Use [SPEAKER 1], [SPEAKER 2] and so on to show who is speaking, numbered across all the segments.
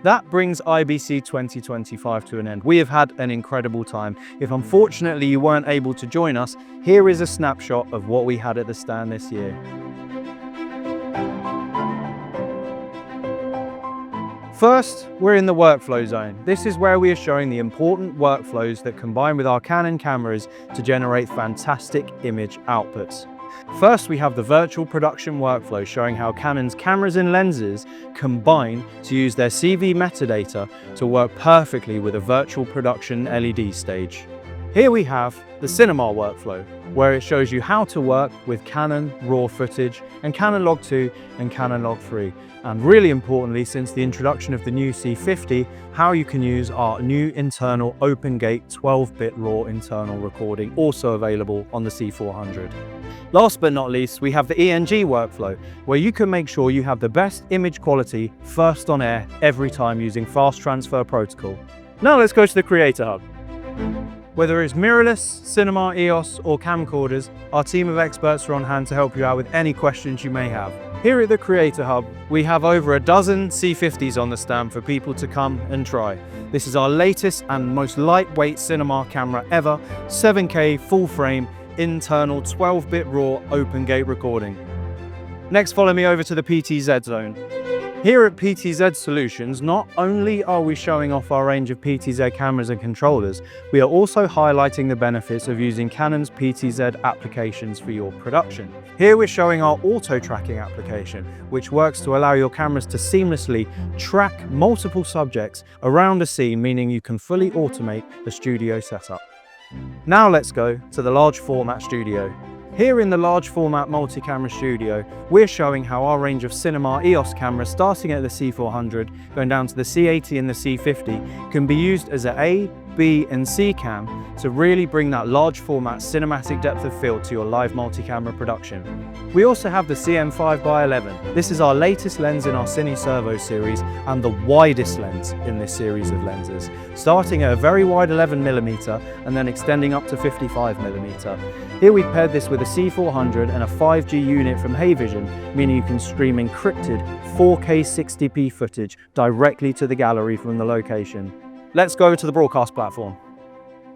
[SPEAKER 1] That brings IBC 2025 to an end. We have had an incredible time. If unfortunately you weren't able to join us, here is a snapshot of what we had at the stand this year. First, we're in the workflow zone. This is where we are showing the important workflows that combine with our Canon cameras to generate fantastic image outputs. First, we have the virtual production workflow showing how Canon's cameras and lenses combine to use their CV metadata to work perfectly with a virtual production LED stage. Here we have the cinema workflow, where it shows you how to work with Canon RAW footage and Canon Log 2 and Canon Log 3. And really importantly, since the introduction of the new C50, how you can use our new internal OpenGate 12-bit RAW internal recording, also available on the C400. Last but not least, we have the ENG workflow, where you can make sure you have the best image quality first on air every time using Fast Transfer Protocol. Now let's go to the Creator Hub. Whether it's mirrorless, cinema, EOS or camcorders, our team of experts are on hand to help you out with any questions you may have. Here at the Creator Hub, we have over a dozen C50s on the stand for people to come and try. This is our latest and most lightweight cinema camera ever, 7K full frame, internal 12-bit RAW OpenGate recording. Next, follow me over to the PTZ zone. Here at PTZ Solutions, not only are we showing off our range of PTZ cameras and controllers, we are also highlighting the benefits of using Canon's PTZ applications for your production. Here we're showing our auto tracking application, which works to allow your cameras to seamlessly track multiple subjects around a scene, meaning you can fully automate the studio setup. Now let's go to the large format studio. Here in the large format multi-camera studio, we're showing how our range of cinema EOS cameras, starting at the C400, going down to the C80 and the C50, can be used as an A, B and C cam to really bring that large format cinematic depth of field to your live multi-camera production. We also have the CM5x11. This is our latest lens in our Cine Servo series and the widest lens in this series of lenses, starting at a very wide 11mm and then extending up to 55mm. Here we've paired this with a C400 and a 5G unit from Heyvision, meaning you can stream encrypted 4K 60p footage directly to the gallery from the location. Let's go to the broadcast platform.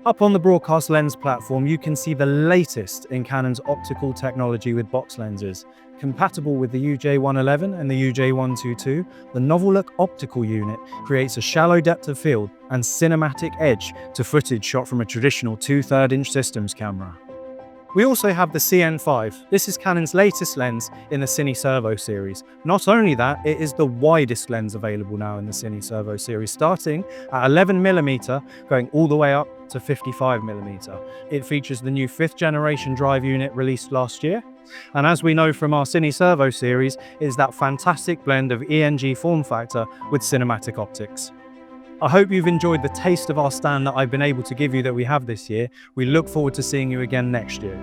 [SPEAKER 1] Up on the broadcast lens platform, you can see the latest in Canon's optical technology with box lenses. Compatible with the UJ111 and the UJ122, the novel look optical unit creates a shallow depth of field and cinematic edge to footage shot from a traditional 2/3" systems camera. We also have the CN5. This is Canon's latest lens in the Cine Servo series. Not only that, it is the widest lens available now in the Cine Servo series, starting at 11mm, going all the way up to 55mm. It features the new 5th generation drive unit released last year. And as we know from our Cine Servo series, is that fantastic blend of ENG form factor with cinematic optics. I hope you've enjoyed the taste of our stand that I've been able to give you that we have this year. We look forward to seeing you again next year.